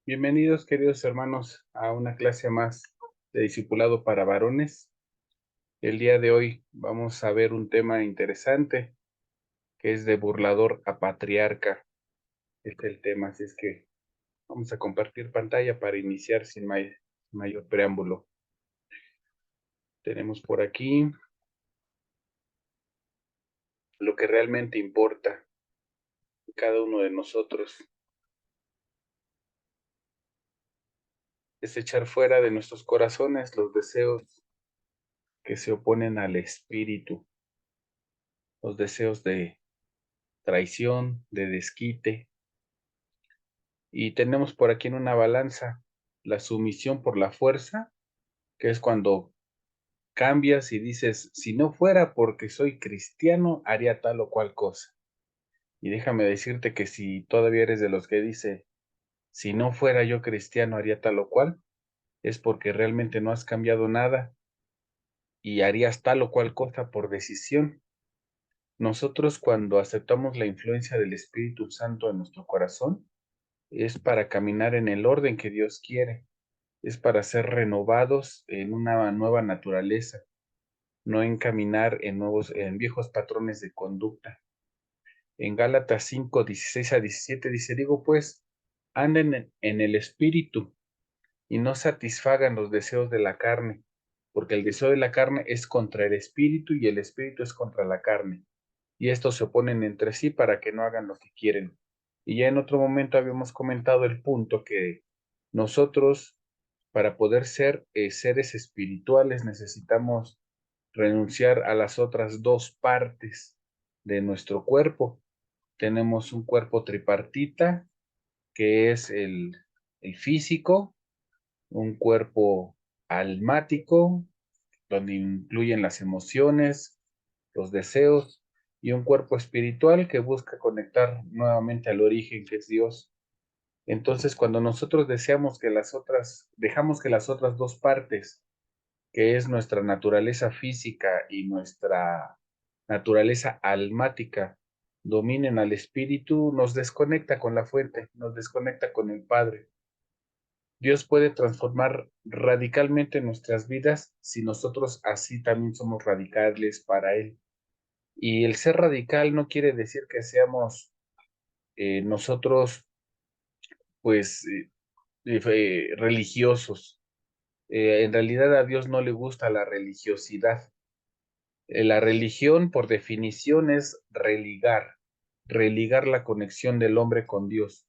Bienvenidos, queridos hermanos, a una clase más de discipulado para varones. El día de hoy vamos a ver un tema interesante que es de burlador a patriarca. Este es el tema, así es que vamos a compartir pantalla para iniciar sin mayor preámbulo. Tenemos por aquí lo que realmente importa en cada uno de nosotros. Es echar fuera de nuestros corazones los deseos que se oponen al espíritu, los deseos de traición, de desquite. Y tenemos por aquí en una balanza la sumisión por la fuerza, que es cuando cambias y dices, si no fuera porque soy cristiano, haría tal o cual cosa. Y déjame decirte que si todavía eres de los que dice, si no fuera yo cristiano, haría tal o cual, es porque realmente no has cambiado nada y harías tal o cual cosa por decisión. Nosotros cuando aceptamos la influencia del Espíritu Santo en nuestro corazón, es para caminar en el orden que Dios quiere. Es para ser renovados en una nueva naturaleza, no en caminar en viejos patrones de conducta. En Gálatas 5, 16 a 17 dice, digo pues, anden en el espíritu y no satisfagan los deseos de la carne, porque el deseo de la carne es contra el espíritu y el espíritu es contra la carne, y estos se oponen entre sí para que no hagan lo que quieren. Y ya en otro momento habíamos comentado el punto que nosotros, para poder ser seres espirituales, necesitamos renunciar a las otras dos partes de nuestro cuerpo. Tenemos un cuerpo tripartita, que es el físico, un cuerpo almático, donde incluyen las emociones, los deseos, y un cuerpo espiritual que busca conectar nuevamente al origen que es Dios. Entonces, cuando nosotros dejamos que las otras dos partes, que es nuestra naturaleza física y nuestra naturaleza almática, dominen al espíritu, nos desconecta con la fuente, nos desconecta con el Padre. Dios puede transformar radicalmente nuestras vidas si nosotros así también somos radicales para Él. Y el ser radical no quiere decir que seamos nosotros, pues, religiosos. En realidad a Dios no le gusta la religiosidad. La religión, por definición, es religar la conexión del hombre con Dios.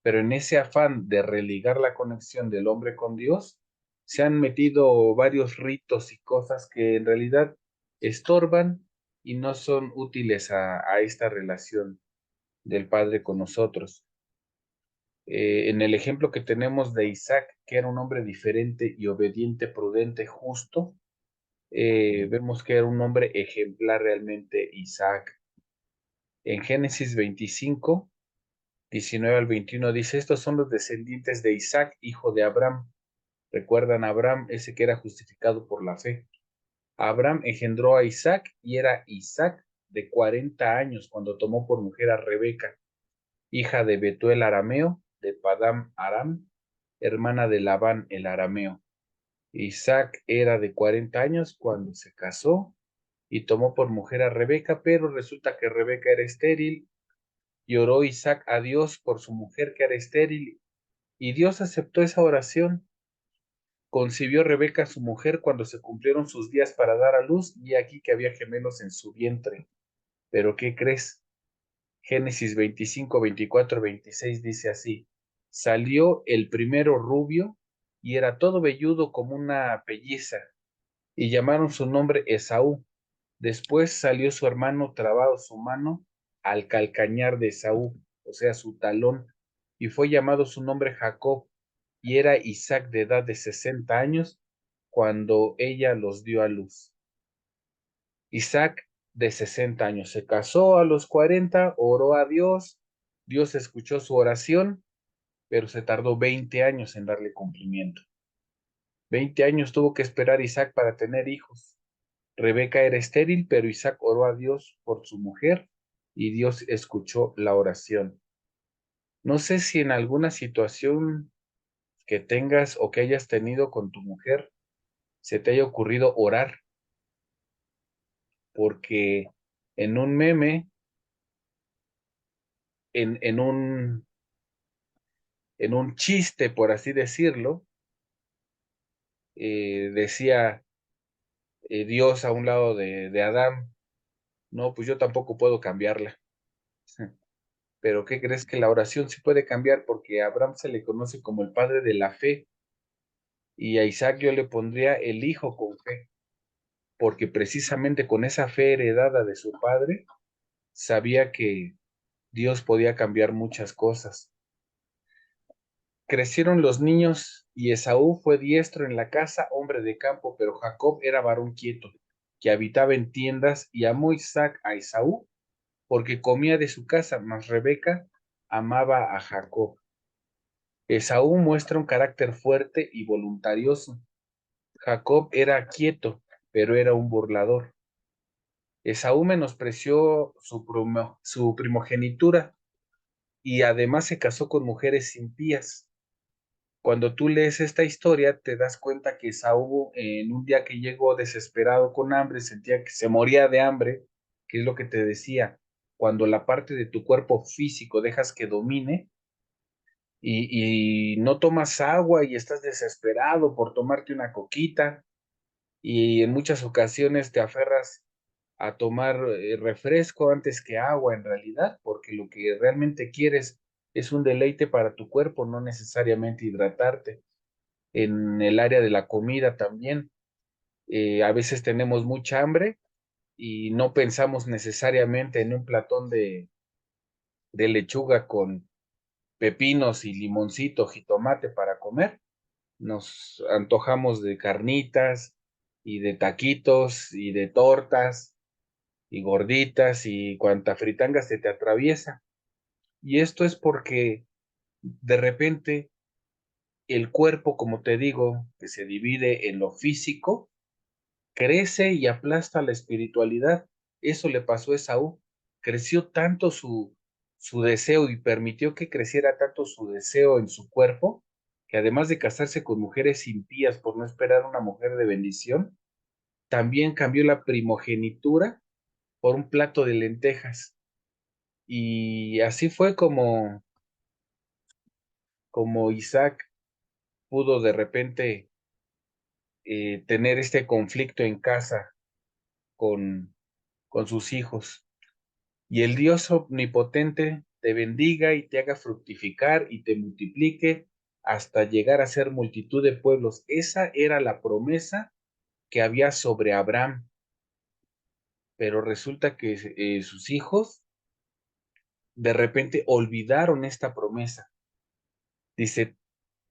Pero en ese afán de religar la conexión del hombre con Dios, se han metido varios ritos y cosas que en realidad estorban y no son útiles a esta relación del Padre con nosotros. En el ejemplo que tenemos de Isaac, que era un hombre diferente y obediente, prudente, justo, vemos que era un hombre ejemplar realmente Isaac. En Génesis 25, 19 al 21 dice, estos son los descendientes de Isaac, hijo de Abraham. Recuerdan a Abraham, ese que era justificado por la fe. Abraham engendró a Isaac y era Isaac de 40 años cuando tomó por mujer a Rebeca, hija de Betuel arameo, de Padam Aram, hermana de Labán el arameo. Isaac era de 40 años cuando se casó y tomó por mujer a Rebeca, pero resulta que Rebeca era estéril y oró Isaac a Dios por su mujer que era estéril y Dios aceptó esa oración. Concibió Rebeca su mujer cuando se cumplieron sus días para dar a luz y aquí que había gemelos en su vientre. Pero ¿qué crees? Génesis 25, 24, 26 dice así, salió el primero rubio y era todo velludo como una pelliza y llamaron su nombre Esaú. Después salió su hermano trabado su mano al calcañar de Esaú, o sea, su talón, y fue llamado su nombre Jacob, y era Isaac de edad de 60 años cuando ella los dio a luz. Isaac de 60 años se casó a los 40, oró a Dios, Dios escuchó su oración, pero se tardó 20 años en darle cumplimiento. 20 años tuvo que esperar Isaac para tener hijos. Rebeca era estéril, pero Isaac oró a Dios por su mujer y Dios escuchó la oración. No sé si en alguna situación que tengas o que hayas tenido con tu mujer se te haya ocurrido orar, porque en un meme, en, en un, en un chiste, por así decirlo, decía Dios a un lado de Adán, no, pues yo tampoco puedo cambiarla. Pero ¿qué crees? Que la oración sí puede cambiar, porque a Abraham se le conoce como el padre de la fe y a Isaac yo le pondría el hijo con fe, porque precisamente con esa fe heredada de su padre sabía que Dios podía cambiar muchas cosas. Crecieron los niños y Esaú fue diestro en la casa, hombre de campo, pero Jacob era varón quieto, que habitaba en tiendas, y amó Isaac a Esaú porque comía de su casa, mas Rebeca amaba a Jacob. Esaú muestra un carácter fuerte y voluntarioso. Jacob era quieto, pero era un burlador. Esaú menospreció su primogenitura y además se casó con mujeres impías. Cuando tú lees esta historia, te das cuenta que Esaú, en un día que llegó desesperado con hambre, sentía que se moría de hambre, que es lo que te decía, cuando la parte de tu cuerpo físico dejas que domine y no tomas agua y estás desesperado por tomarte una coquita, y en muchas ocasiones te aferras a tomar refresco antes que agua en realidad, porque lo que realmente quieres es un deleite para tu cuerpo, no necesariamente hidratarte. En el área de la comida también, a veces tenemos mucha hambre y no pensamos necesariamente en un platón de lechuga con pepinos y limoncito, jitomate para comer. Nos antojamos de carnitas y de taquitos y de tortas y gorditas y cuanta fritanga se te atraviesa. Y esto es porque de repente el cuerpo, como te digo, que se divide en lo físico, crece y aplasta la espiritualidad. Eso le pasó a Esaú. Creció tanto su deseo y permitió que creciera tanto su deseo en su cuerpo, que además de casarse con mujeres impías por no esperar una mujer de bendición, también cambió la primogenitura por un plato de lentejas. Y así fue como Isaac pudo de repente tener este conflicto en casa con, con sus hijos. Y el Dios omnipotente te bendiga y te haga fructificar y te multiplique hasta llegar a ser multitud de pueblos. Esa era la promesa que había sobre Abraham, pero resulta que sus hijos de repente olvidaron esta promesa. Dice,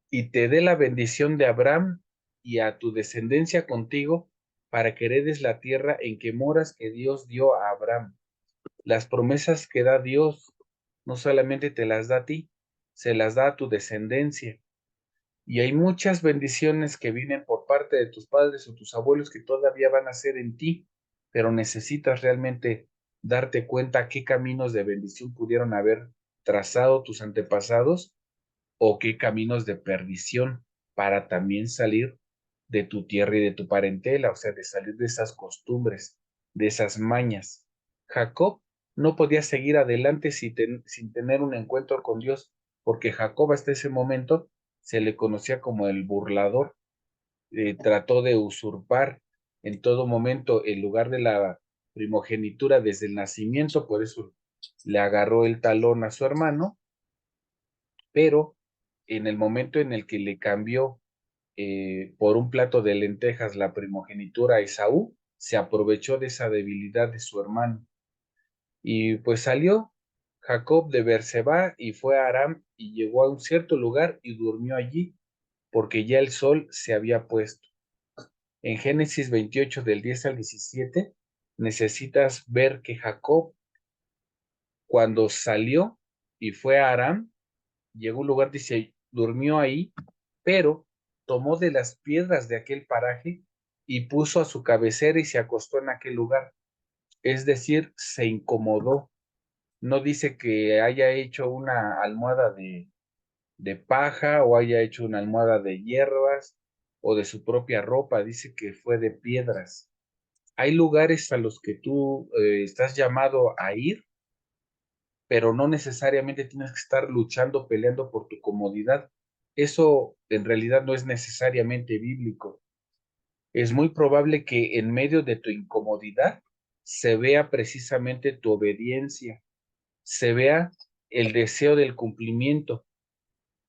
y te dé la bendición de Abraham y a tu descendencia contigo para que heredes la tierra en que moras que Dios dio a Abraham. Las promesas que da Dios no solamente te las da a ti, se las da a tu descendencia. Y hay muchas bendiciones que vienen por parte de tus padres o tus abuelos que todavía van a ser en ti, pero necesitas realmente darte cuenta qué caminos de bendición pudieron haber trazado tus antepasados o qué caminos de perdición para también salir de tu tierra y de tu parentela, o sea, de salir de esas costumbres, de esas mañas. Jacob no podía seguir adelante sin tener un encuentro con Dios, porque Jacob hasta ese momento se le conocía como el burlador. Trató de usurpar en todo momento el lugar de la primogenitura desde el nacimiento, por eso le agarró el talón a su hermano, pero en el momento en el que le cambió por un plato de lentejas la primogenitura a Esaú, se aprovechó de esa debilidad de su hermano. Y pues salió Jacob de Berseba y fue a Aram y llegó a un cierto lugar y durmió allí, porque ya el sol se había puesto. En Génesis 28 del 10 al 17, necesitas ver que Jacob, cuando salió y fue a Aram, llegó a un lugar, dice, durmió ahí, pero tomó de las piedras de aquel paraje y puso a su cabecera y se acostó en aquel lugar. Es decir, se incomodó. No dice que haya hecho una almohada de paja o haya hecho una almohada de hierbas o de su propia ropa, dice que fue de piedras. Hay lugares a los que tú estás llamado a ir, pero no necesariamente tienes que estar luchando, peleando por tu comodidad. Eso en realidad no es necesariamente bíblico. Es muy probable que en medio de tu incomodidad se vea precisamente tu obediencia, se vea el deseo del cumplimiento.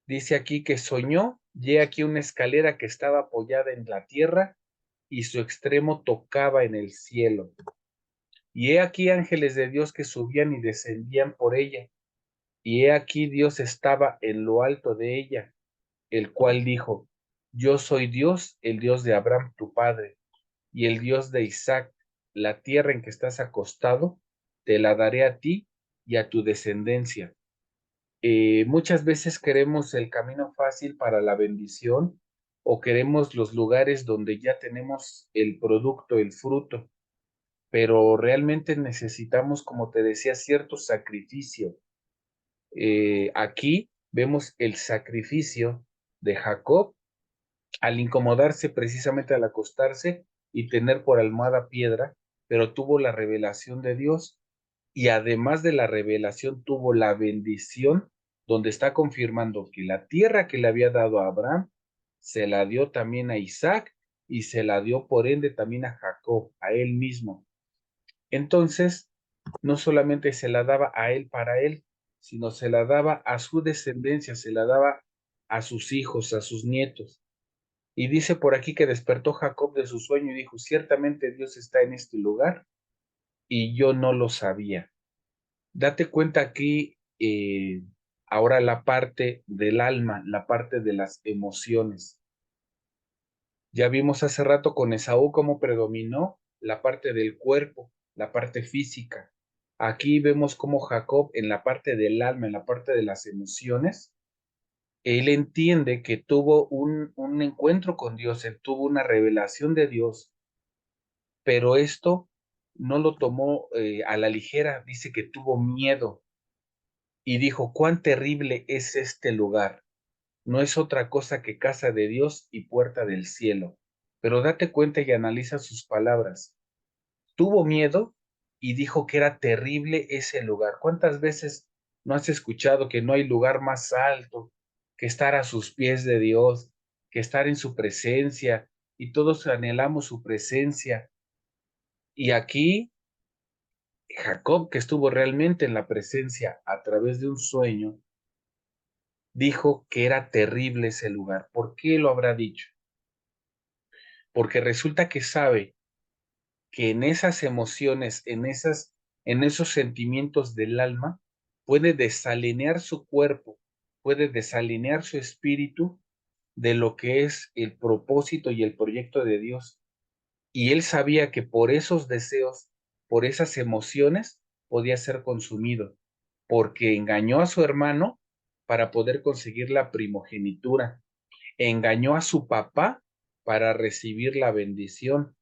Dice aquí que soñó, y he aquí una escalera que estaba apoyada en la tierra y su extremo tocaba en el cielo. Y he aquí ángeles de Dios que subían y descendían por ella. Y he aquí Dios estaba en lo alto de ella, el cual dijo, yo soy Dios, el Dios de Abraham tu padre, y el Dios de Isaac. La tierra en que estás acostado, te la daré a ti y a tu descendencia. Muchas veces queremos el camino fácil para la bendición o queremos los lugares donde ya tenemos el producto, el fruto, pero realmente necesitamos, como te decía, cierto sacrificio. Aquí vemos el sacrificio de Jacob al incomodarse precisamente al acostarse y tener por almohada piedra, pero tuvo la revelación de Dios y además de la revelación tuvo la bendición donde está confirmando que la tierra que le había dado a Abraham se la dio también a Isaac y se la dio por ende también a Jacob, a él mismo. Entonces, no solamente se la daba a él para él, sino se la daba a su descendencia, se la daba a sus hijos, a sus nietos. Y dice por aquí que despertó Jacob de su sueño y dijo, ciertamente Dios está en este lugar y yo no lo sabía. Date cuenta aquí ahora la parte del alma, la parte de las emociones. Ya vimos hace rato con Esaú cómo predominó la parte del cuerpo, la parte física. Aquí vemos cómo Jacob en la parte del alma, en la parte de las emociones, él entiende que tuvo un encuentro con Dios, él tuvo una revelación de Dios, pero esto no lo tomó a la ligera, dice que tuvo miedo y dijo, cuán terrible es este lugar. No es otra cosa que casa de Dios y puerta del cielo. Pero date cuenta y analiza sus palabras. Tuvo miedo y dijo que era terrible ese lugar. ¿Cuántas veces no has escuchado que no hay lugar más alto que estar a sus pies de Dios, que estar en su presencia? Y todos anhelamos su presencia. Y aquí Jacob, que estuvo realmente en la presencia a través de un sueño, dijo que era terrible ese lugar. ¿Por qué lo habrá dicho? Porque resulta que sabe que en esas emociones, en esos sentimientos del alma, puede desalinear su cuerpo, puede desalinear su espíritu de lo que es el propósito y el proyecto de Dios. Y él sabía que por esos deseos, por esas emociones, podía ser consumido, porque engañó a su hermano para poder conseguir la primogenitura, engañó a su papá para recibir la bendición,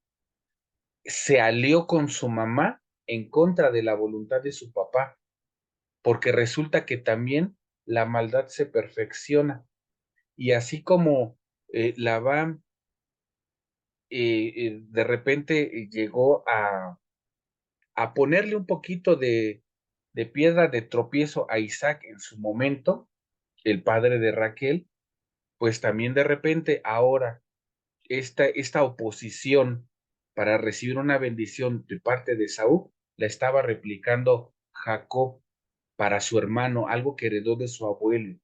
se alió con su mamá en contra de la voluntad de su papá, porque resulta que también la maldad se perfecciona. Y así como Labán de repente llegó a ponerle un poquito de piedra de tropiezo a Isaac en su momento, el padre de Raquel, pues también de repente ahora esta oposición para recibir una bendición de parte de Saúl la estaba replicando Jacob para su hermano, algo que heredó de su abuelo.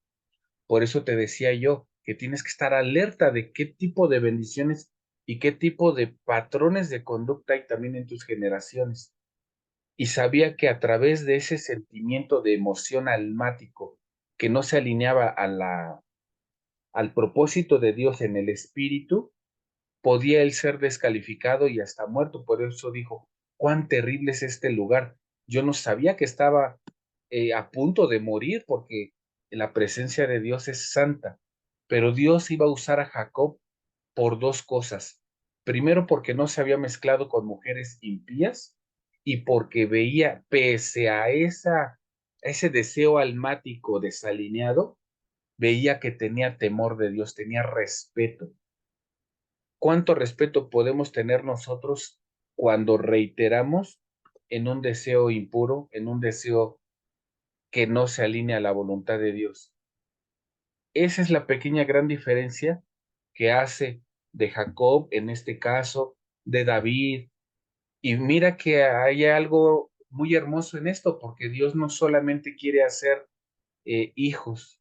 Por eso te decía yo que tienes que estar alerta de qué tipo de bendiciones y qué tipo de patrones de conducta hay también en tus generaciones. Y sabía que a través de ese sentimiento de emoción almático que no se alineaba al propósito de Dios en el espíritu, podía él ser descalificado y hasta muerto. Por eso dijo, cuán terrible es este lugar. Yo no sabía que estaba a punto de morir porque la presencia de Dios es santa. pero Dios iba a usar a Jacob por dos cosas. Primero, porque no se había mezclado con mujeres impías y porque veía, pese a ese deseo almático desalineado, veía que tenía temor de Dios, tenía respeto. ¿Cuánto respeto podemos tener nosotros cuando reiteramos en un deseo impuro, en un deseo que no se alinea a la voluntad de Dios? Esa es la pequeña gran diferencia que hace de Jacob, en este caso, de David. Y mira que hay algo muy hermoso en esto, porque Dios no solamente quiere hacer hijos,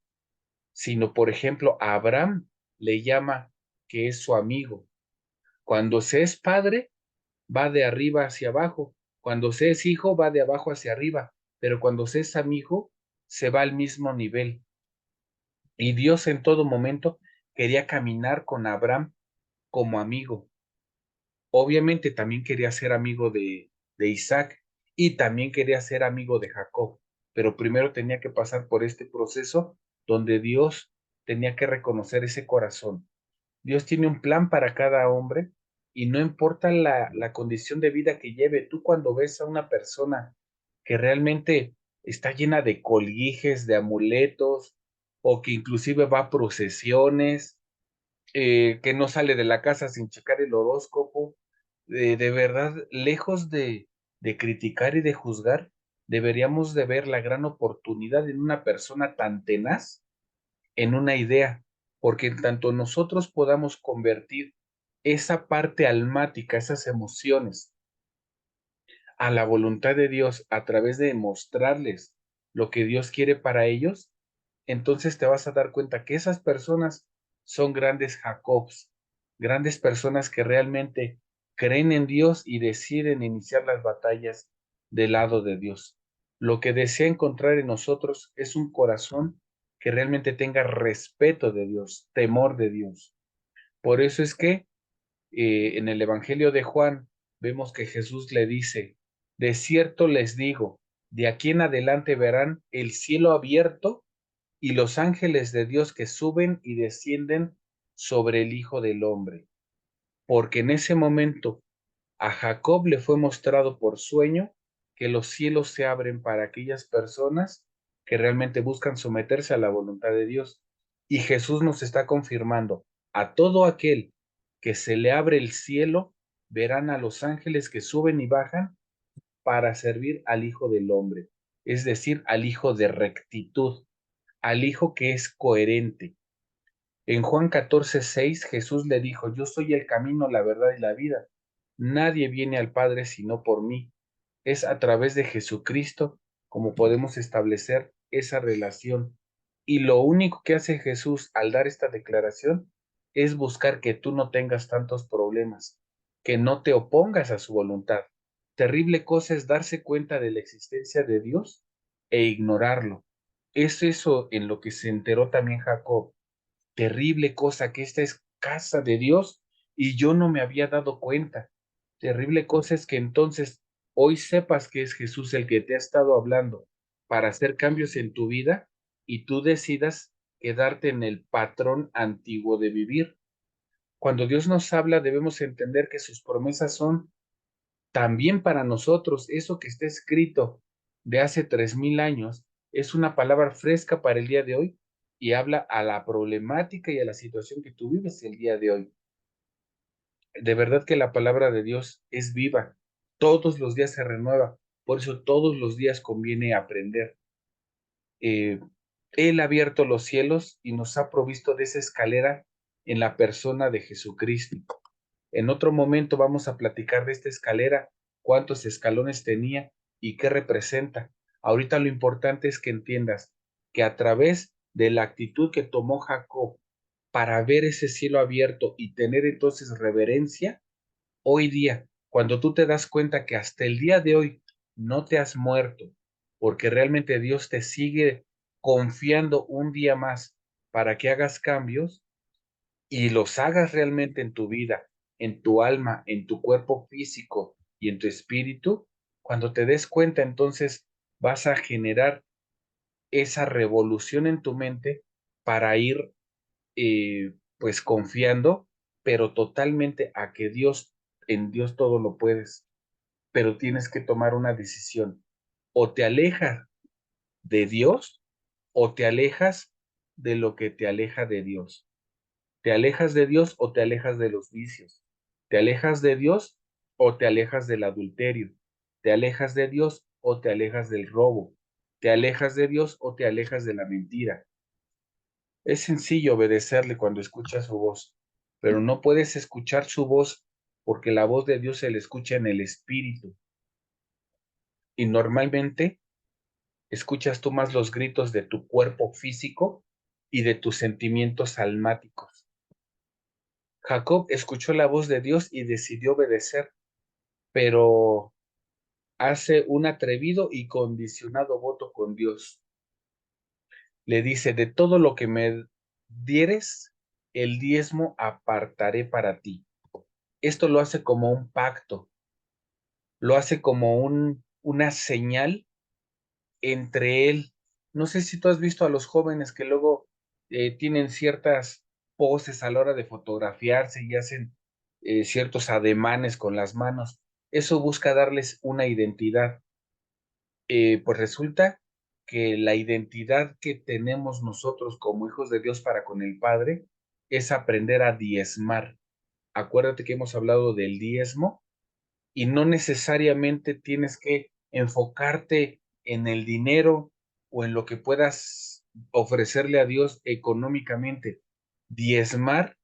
sino, por ejemplo, a Abraham le llama que es su amigo. Cuando se es padre, va de arriba hacia abajo. Cuando se es hijo, va de abajo hacia arriba. Pero cuando se es amigo, se va al mismo nivel. Y Dios en todo momento quería caminar con Abraham como amigo. Obviamente también quería ser amigo de Isaac y también quería ser amigo de Jacob, pero primero tenía que pasar por este proceso donde Dios tenía que reconocer ese corazón. Dios tiene un plan para cada hombre y no importa la condición de vida que lleve. Tú cuando ves a una persona que realmente está llena de colguijes, de amuletos, o que inclusive va a procesiones, que no sale de la casa sin checar el horóscopo, de verdad, lejos de criticar y de juzgar, deberíamos de ver la gran oportunidad en una persona tan tenaz en una idea, porque en tanto nosotros podamos convertir esa parte almática, esas emociones, a la voluntad de Dios a través de mostrarles lo que Dios quiere para ellos, entonces te vas a dar cuenta que esas personas son grandes Jacobs, grandes personas que realmente creen en Dios y deciden iniciar las batallas del lado de Dios. Lo que desea encontrar en nosotros es un corazón que realmente tenga respeto de Dios, temor de Dios. Por eso es que en el Evangelio de Juan vemos que Jesús le dice, de cierto les digo, de aquí en adelante verán el cielo abierto y los ángeles de Dios que suben y descienden sobre el Hijo del Hombre. Porque en ese momento a Jacob le fue mostrado por sueño que los cielos se abren para aquellas personas que realmente buscan someterse a la voluntad de Dios. Y Jesús nos está confirmando, a todo aquel que se le abre el cielo, verán a los ángeles que suben y bajan para servir al Hijo del Hombre, es decir, al Hijo de rectitud, al Hijo que es coherente. En Juan 14:6 Jesús le dijo, yo soy el camino, la verdad y la vida. Nadie viene al Padre sino por mí. Es a través de Jesucristo como podemos establecer esa relación. Y lo único que hace Jesús al dar esta declaración es buscar que tú no tengas tantos problemas, que no te opongas a su voluntad. Terrible cosa es darse cuenta de la existencia de Dios e ignorarlo. Es eso en lo que se enteró también Jacob. Terrible cosa que esta es casa de Dios y yo no me había dado cuenta. Terrible cosa es que entonces hoy sepas que es Jesús el que te ha estado hablando para hacer cambios en tu vida y tú decidas quedarte en el patrón antiguo de vivir. Cuando Dios nos habla debemos entender que sus promesas son también para nosotros. Eso que está escrito de hace 3000 años es una palabra fresca para el día de hoy y habla a la problemática y a la situación que tú vives el día de hoy. De verdad que la palabra de Dios es viva, todos los días se renueva, por eso todos los días conviene aprender. Eh, Él ha abierto los cielos y nos ha provisto de esa escalera en la persona de Jesucristo. En otro momento vamos a platicar de esta escalera, cuántos escalones tenía y qué representa. Ahorita lo importante es que entiendas que a través de la actitud que tomó Jacob para ver ese cielo abierto y tener entonces reverencia, hoy día, cuando tú te das cuenta que hasta el día de hoy no te has muerto, porque realmente Dios te sigue confiando un día más para que hagas cambios, y los hagas realmente en tu vida, en tu alma, en tu cuerpo físico y en tu espíritu, cuando te des cuenta, entonces vas a generar esa revolución en tu mente para ir pues confiando, pero totalmente a que Dios, en Dios todo lo puedes, pero tienes que tomar una decisión. O te alejas de Dios o te alejas de lo que te aleja de Dios. Te alejas de Dios o te alejas de los vicios. Te alejas de Dios o te alejas del adulterio. Te alejas de Dios o te alejas del robo. Te alejas de Dios o te alejas de la mentira. Es sencillo obedecerle cuando escuchas su voz, pero no puedes escuchar su voz porque la voz de Dios se le escucha en el espíritu. Y normalmente escuchas tú más los gritos de tu cuerpo físico y de tus sentimientos almáticos. Jacob escuchó la voz de Dios y decidió obedecer, pero hace un atrevido y condicionado voto con Dios. Le dice, de todo lo que me dieres, el diezmo apartaré para ti. Esto lo hace como un pacto, lo hace como una señal entre él. No sé si tú has visto a los jóvenes que luego tienen ciertas poses a la hora de fotografiarse y hacen ciertos ademanes con las manos. Eso busca darles una identidad. Pues resulta que la identidad que tenemos nosotros como hijos de Dios para con el Padre es aprender a diezmar. Acuérdate que hemos hablado del diezmo y no necesariamente tienes que enfocarte en el dinero o en lo que puedas ofrecerle a Dios económicamente. Diezmar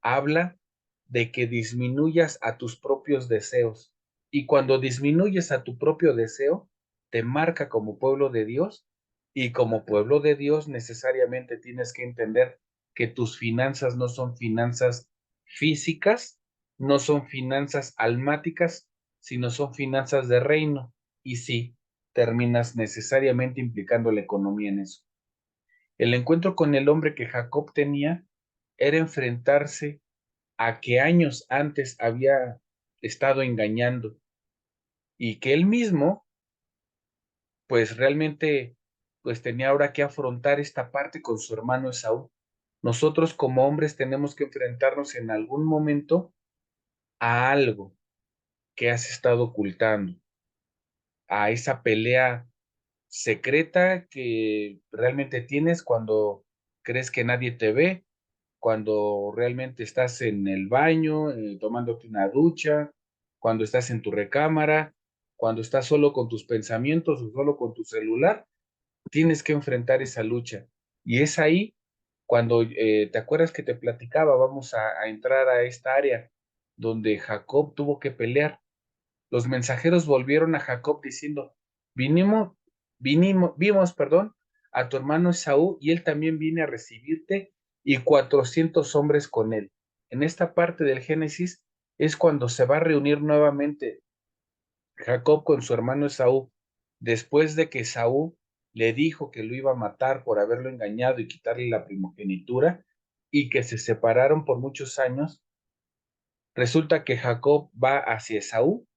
habla de que disminuyas a tus propios deseos. Y cuando disminuyes a tu propio deseo, te marca como pueblo de Dios. Y como pueblo de Dios necesariamente tienes que entender que tus finanzas no son finanzas físicas, no son finanzas almáticas, sino son finanzas de reino. Y sí, terminas necesariamente implicando la economía en eso. El encuentro con el hombre que Jacob tenía era enfrentarse a que años antes había estado engañando y que él mismo, pues realmente, pues tenía ahora que afrontar esta parte con su hermano Esaú. Nosotros como hombres tenemos que enfrentarnos en algún momento a algo que has estado ocultando, a esa pelea secreta que realmente tienes cuando crees que nadie te ve, cuando realmente estás en el baño, tomándote una ducha, cuando estás en tu recámara, cuando estás solo con tus pensamientos o solo con tu celular, tienes que enfrentar esa lucha. Y es ahí cuando te acuerdas que te platicaba, vamos a entrar a esta área donde Jacob tuvo que pelear. Los mensajeros volvieron a Jacob diciendo, vimos, a tu hermano Esaú y él también viene a recibirte y 400 hombres con él. En esta parte del Génesis es cuando se va a reunir nuevamente Jacob con su hermano Esaú, después de que Esaú le dijo que lo iba a matar por haberlo engañado y quitarle la primogenitura y que se separaron por muchos años. Resulta que Jacob va hacia Esaú,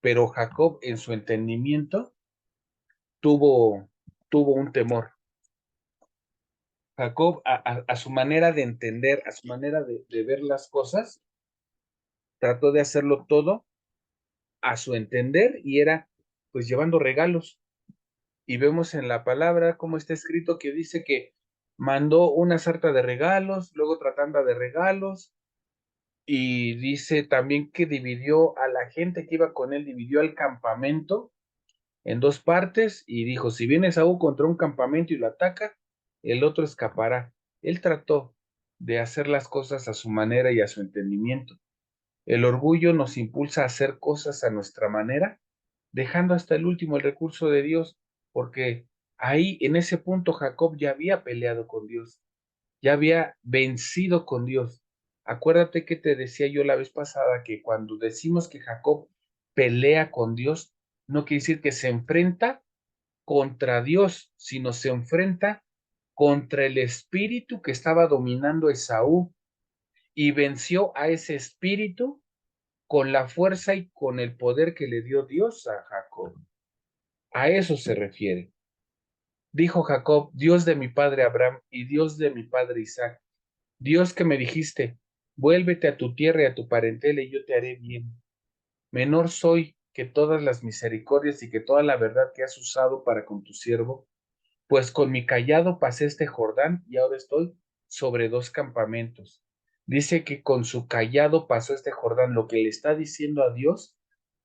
pero Jacob en su entendimiento tuvo, tuvo un temor. Jacob, a su manera de entender, a su manera de ver las cosas, trató de hacerlo todo a su entender y era pues llevando regalos. Y vemos en la palabra cómo está escrito que dice que mandó una sarta de regalos, luego otra tanda de regalos, y dice también que dividió a la gente que iba con él, dividió el campamento en dos partes y dijo, si viene Saúl contra un campamento y lo ataca, el otro escapará. Él trató de hacer las cosas a su manera y a su entendimiento. El orgullo nos impulsa a hacer cosas a nuestra manera, dejando hasta el último el recurso de Dios, porque ahí en ese punto Jacob ya había peleado con Dios, ya había vencido con Dios. Acuérdate que te decía yo la vez pasada que cuando decimos que Jacob pelea con Dios, no quiere decir que se enfrenta contra Dios, sino se enfrenta contra el espíritu que estaba dominando a Esaú y venció a ese espíritu con la fuerza y con el poder que le dio Dios a Jacob. A eso se refiere. Dijo Jacob, Dios de mi padre Abraham y Dios de mi padre Isaac. Dios que me dijiste, vuélvete a tu tierra y a tu parentela y yo te haré bien. Menor soy que todas las misericordias y que toda la verdad que has usado para con tu siervo, pues con mi cayado pasé este Jordán y ahora estoy sobre dos campamentos. Dice que con su cayado pasó este Jordán, lo que le está diciendo a Dios.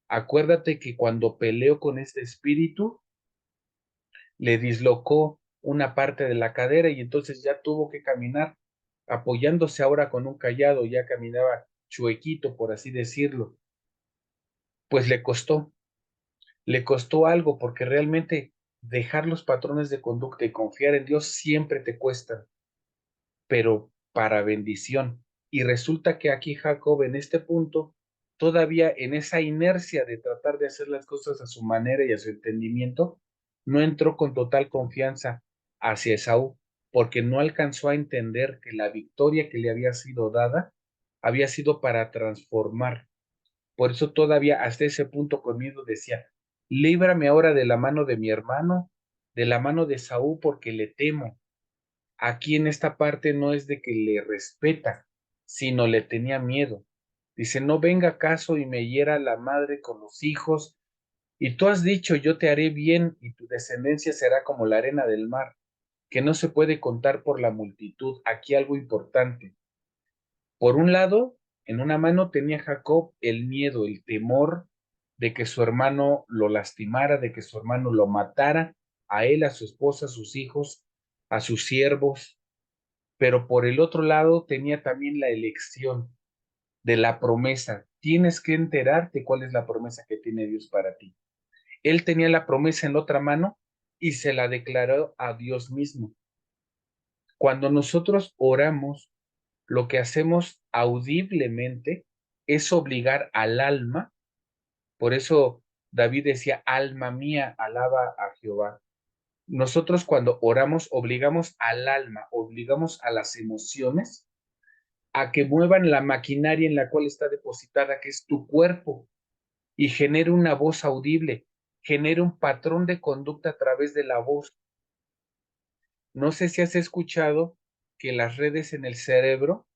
Acuérdate que cuando peleó con este espíritu, le dislocó una parte de la cadera y entonces ya tuvo que caminar apoyándose ahora con un cayado, ya caminaba chuequito, por así decirlo. Pues le costó algo porque realmente dejar los patrones de conducta y confiar en Dios siempre te cuesta, pero para bendición. Y resulta que aquí Jacob en este punto, todavía en esa inercia de tratar de hacer las cosas a su manera y a su entendimiento, no entró con total confianza hacia Esaú, porque no alcanzó a entender que la victoria que le había sido dada había sido para transformar. Por eso todavía hasta ese punto conmigo decía, líbrame ahora de la mano de mi hermano, de la mano de Esaú, porque le temo. Aquí en esta parte no es de que le respeta, sino le tenía miedo. Dice, no venga acaso y me hiera la madre con los hijos, y tú has dicho, yo te haré bien y tu descendencia será como la arena del mar, que no se puede contar por la multitud. Aquí algo importante. Por un lado, en una mano tenía Jacob el miedo, el temor de que su hermano lo lastimara, de que su hermano lo matara, a él, a su esposa, a sus hijos, a sus siervos, pero por el otro lado tenía también la elección de la promesa. Tienes que enterarte cuál es la promesa que tiene Dios para ti. Él tenía la promesa en la otra mano y se la declaró a Dios mismo. Cuando nosotros oramos, lo que hacemos audiblemente es obligar al alma. Por eso David decía, alma mía, alaba a Jehová. Nosotros cuando oramos obligamos al alma, obligamos a las emociones a que muevan la maquinaria en la cual está depositada, que es tu cuerpo, y genere una voz audible, genere un patrón de conducta a través de la voz. No sé si has escuchado que las redes en el cerebro,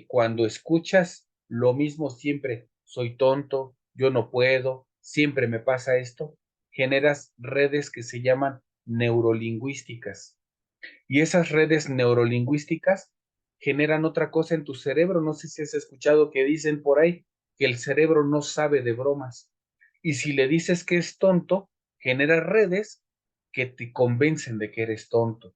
cuando escuchas lo mismo siempre, soy tonto, yo no puedo, siempre me pasa esto, generas redes que se llaman neurolingüísticas. Y esas redes neurolingüísticas generan otra cosa en tu cerebro. No sé si has escuchado que dicen por ahí que el cerebro no sabe de bromas. Y si le dices que es tonto, genera redes que te convencen de que eres tonto.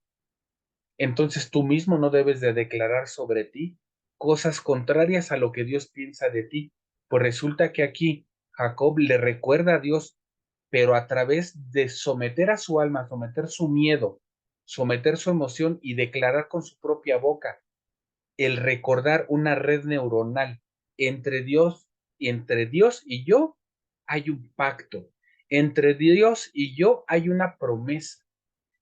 Entonces tú mismo no debes de declarar sobre ti cosas contrarias a lo que Dios piensa de ti. Pues resulta que aquí Jacob le recuerda a Dios, pero a través de someter a su alma, someter su miedo, someter su emoción y declarar con su propia boca, el recordar una red neuronal entre Dios y yo hay un pacto, entre Dios y yo hay una promesa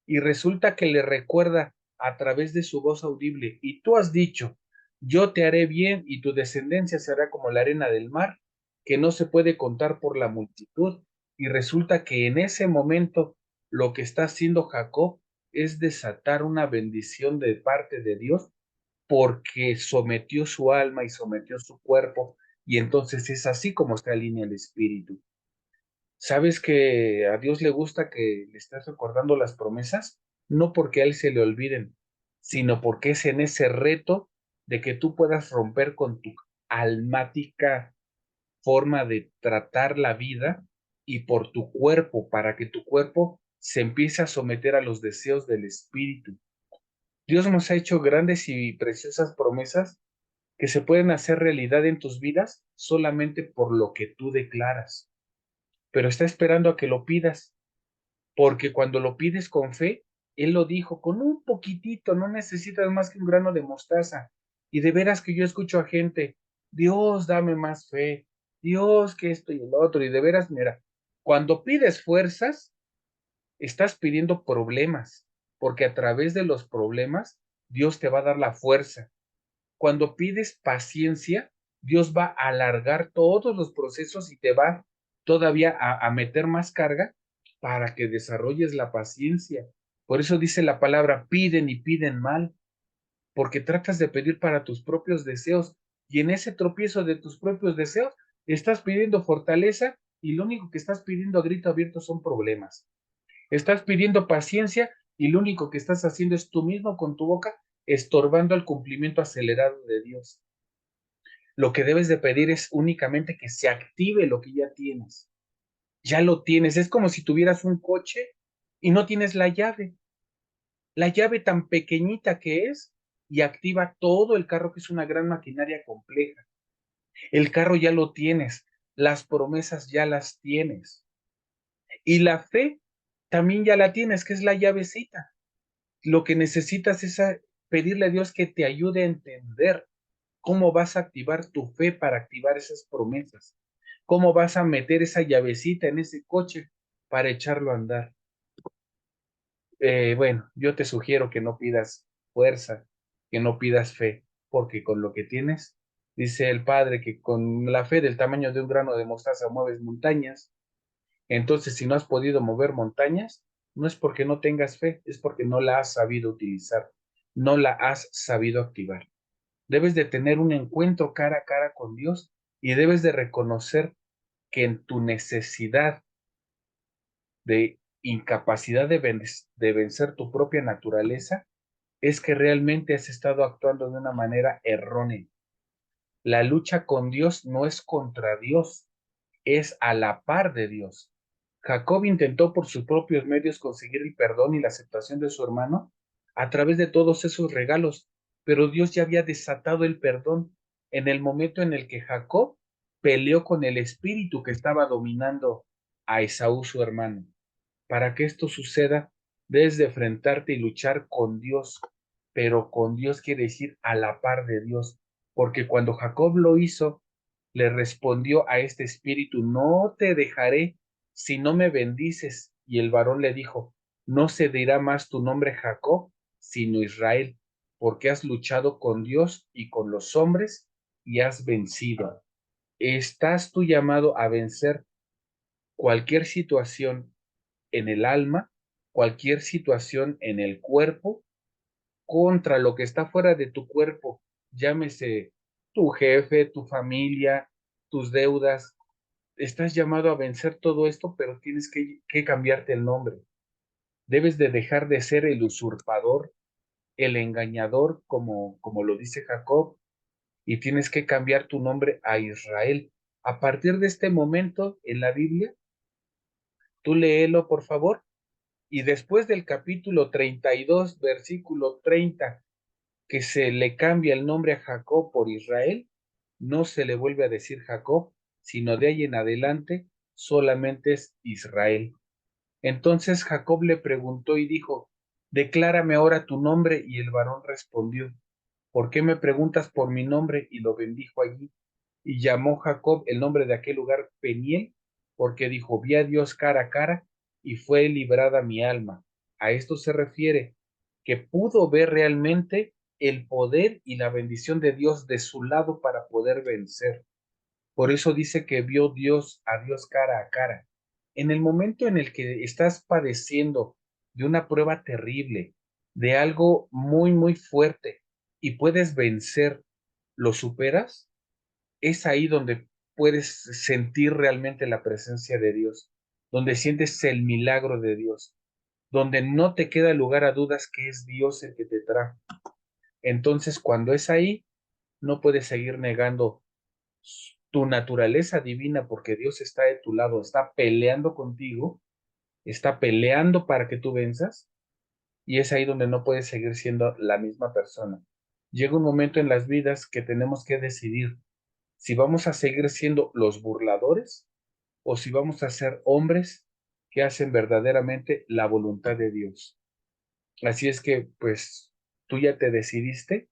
y resulta que le recuerda a través de su voz audible, y tú has dicho, yo te haré bien y tu descendencia será como la arena del mar, que no se puede contar por la multitud, y resulta que en ese momento lo que está haciendo Jacob es desatar una bendición de parte de Dios porque sometió su alma y sometió su cuerpo, y entonces es así como se alinea el espíritu. ¿Sabes que a Dios le gusta que le estés recordando las promesas? No porque a Él se le olviden, sino porque es en ese reto de que tú puedas romper con tu almática forma de tratar la vida y por tu cuerpo, para que tu cuerpo se empiece a someter a los deseos del espíritu. Dios nos ha hecho grandes y preciosas promesas que se pueden hacer realidad en tus vidas solamente por lo que tú declaras, pero está esperando a que lo pidas porque cuando lo pides con fe, Él lo dijo, con un poquitito, no necesitas más que un grano de mostaza. Y de veras que yo escucho a gente, Dios, dame más fe, Dios, que esto y el otro, y de veras, mira, cuando pides fuerzas, estás pidiendo problemas, porque a través de los problemas, Dios te va a dar la fuerza. Cuando pides paciencia, Dios va a alargar todos los procesos y te va todavía a meter más carga para que desarrolles la paciencia. Por eso dice la palabra, piden y piden mal. porque tratas de pedir para tus propios deseos y en ese tropiezo de tus propios deseos estás pidiendo fortaleza y lo único que estás pidiendo a grito abierto son problemas. Estás pidiendo paciencia y lo único que estás haciendo es tú mismo con tu boca estorbando el cumplimiento acelerado de Dios. Lo que debes de pedir es únicamente que se active lo que ya tienes. Ya lo tienes. Es como si tuvieras un coche y no tienes la llave. La llave tan pequeñita que es y activa todo el carro, que es una gran maquinaria compleja. El carro ya lo tienes. Las promesas ya las tienes. Y la fe también ya la tienes, que es la llavecita. Lo que necesitas es pedirle a Dios que te ayude a entender cómo vas a activar tu fe para activar esas promesas. Cómo vas a meter esa llavecita en ese coche para echarlo a andar. Bueno, yo te sugiero que no pidas fuerza, que no pidas fe, porque con lo que tienes, dice el Padre, que con la fe del tamaño de un grano de mostaza mueves montañas. Entonces, si no has podido mover montañas, no es porque no tengas fe, es porque no la has sabido utilizar, no la has sabido activar. Debes de tener un encuentro cara a cara con Dios y debes de reconocer que en tu necesidad de incapacidad de vencer tu propia naturaleza, es que realmente has estado actuando de una manera errónea. La lucha con Dios no es contra Dios, es a la par de Dios. Jacob intentó por sus propios medios conseguir el perdón y la aceptación de su hermano a través de todos esos regalos, pero Dios ya había desatado el perdón en el momento en el que Jacob peleó con el espíritu que estaba dominando a Esaú, su hermano. Para que esto suceda, debes de enfrentarte y luchar con Dios, pero con Dios quiere decir a la par de Dios, porque cuando Jacob lo hizo, le respondió a este espíritu: no te dejaré si no me bendices. Y el varón le dijo: no se dirá más tu nombre Jacob, sino Israel, porque has luchado con Dios y con los hombres y has vencido. Estás tú llamado a vencer cualquier situación en el alma, cualquier situación en el cuerpo, contra lo que está fuera de tu cuerpo, llámese tu jefe, tu familia, tus deudas. Estás llamado a vencer todo esto, pero tienes que cambiarte el nombre. Debes de dejar de ser el usurpador, el engañador, como lo dice Jacob, y tienes que cambiar tu nombre a Israel. A partir de este momento en la Biblia, tú léelo, por favor. Y después del capítulo 32, versículo 30, que se le cambia el nombre a Jacob por Israel, no se le vuelve a decir Jacob, sino de ahí en adelante solamente es Israel. Entonces Jacob le preguntó y dijo: declárame ahora tu nombre. Y el varón respondió: ¿por qué me preguntas por mi nombre? Y lo bendijo allí. Y llamó Jacob el nombre de aquel lugar Peniel, porque dijo: vi a Dios cara a cara y fue librada mi alma. A esto se refiere que pudo ver realmente el poder y la bendición de Dios de su lado para poder vencer. Por eso dice que vio Dios a Dios cara a cara. En el momento en el que estás padeciendo de una prueba terrible, de algo muy, muy fuerte y puedes vencer, ¿lo superas? Es ahí donde puedes sentir realmente la presencia de Dios, donde sientes el milagro de Dios, donde no te queda lugar a dudas que es Dios el que te trajo. Entonces, cuando es ahí, no puedes seguir negando tu naturaleza divina, porque Dios está de tu lado, está peleando contigo, está peleando para que tú venzas, y es ahí donde no puedes seguir siendo la misma persona. Llega un momento en las vidas que tenemos que decidir si vamos a seguir siendo los burladores o si vamos a ser hombres que hacen verdaderamente la voluntad de Dios. Así es que, pues, tú ya te decidiste.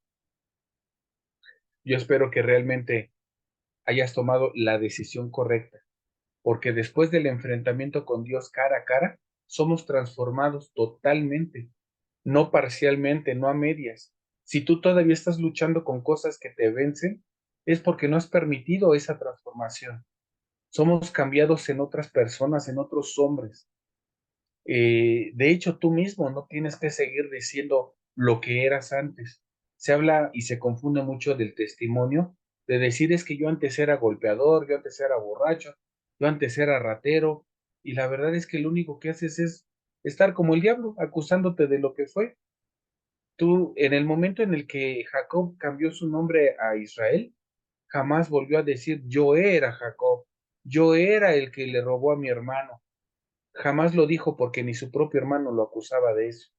Yo espero que realmente hayas tomado la decisión correcta, porque después del enfrentamiento con Dios cara a cara, somos transformados totalmente, no parcialmente, no a medias. Si tú todavía estás luchando con cosas que te vencen, es porque no has permitido esa transformación. Somos cambiados en otras personas, en otros hombres. De hecho, tú mismo no tienes que seguir diciendo lo que eras antes. Se habla y se confunde mucho del testimonio, de decir es que yo antes era golpeador, yo antes era borracho, yo antes era ratero, y la verdad es que lo único que haces es estar como el diablo, acusándote de lo que fue. Tú, en el momento en el que Jacob cambió su nombre a Israel, jamás volvió a decir yo era Jacob, yo era el que le robó a mi hermano. Jamás lo dijo porque ni su propio hermano lo acusaba de eso.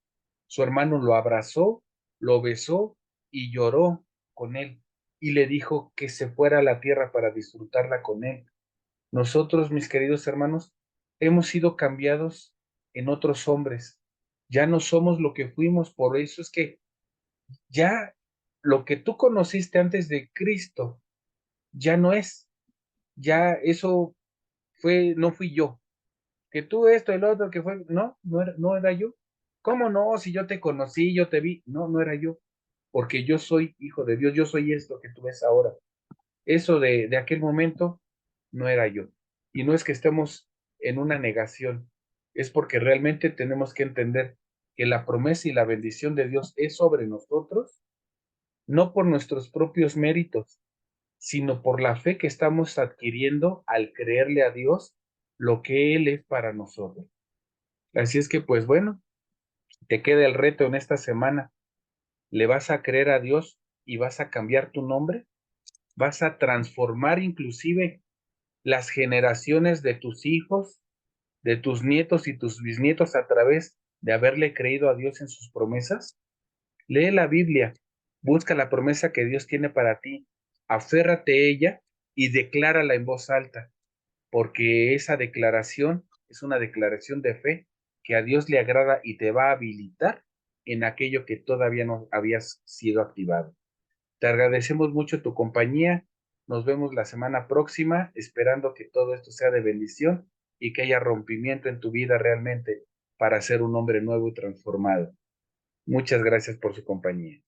Su hermano lo abrazó, lo besó y lloró con él y le dijo que se fuera a la tierra para disfrutarla con él. Nosotros, mis queridos hermanos, hemos sido cambiados en otros hombres. Ya no somos lo que fuimos, por eso es que ya lo que tú conociste antes de Cristo ya no es, ya eso fue, no fui yo, que tú esto, el otro, que fue, no, no era yo. ¿Cómo no? Si yo te conocí, yo te vi, no, no era yo, porque yo soy hijo de Dios, yo soy esto que tú ves ahora. Eso de aquel momento no era yo. Y no es que estemos en una negación, es porque realmente tenemos que entender que la promesa y la bendición de Dios es sobre nosotros, no por nuestros propios méritos, sino por la fe que estamos adquiriendo al creerle a Dios lo que Él es para nosotros. Así es que, pues bueno, te queda el reto en esta semana. ¿Le vas a creer a Dios y vas a cambiar tu nombre? ¿Vas a transformar inclusive las generaciones de tus hijos, de tus nietos y tus bisnietos a través de haberle creído a Dios en sus promesas? Lee la Biblia, busca la promesa que Dios tiene para ti, aférrate a ella y declárala en voz alta, porque esa declaración es una declaración de fe que a Dios le agrada y te va a habilitar en aquello que todavía no habías sido activado. Te agradecemos mucho tu compañía. Nos vemos la semana próxima, esperando que todo esto sea de bendición y que haya rompimiento en tu vida realmente para ser un hombre nuevo y transformado. Muchas gracias por su compañía.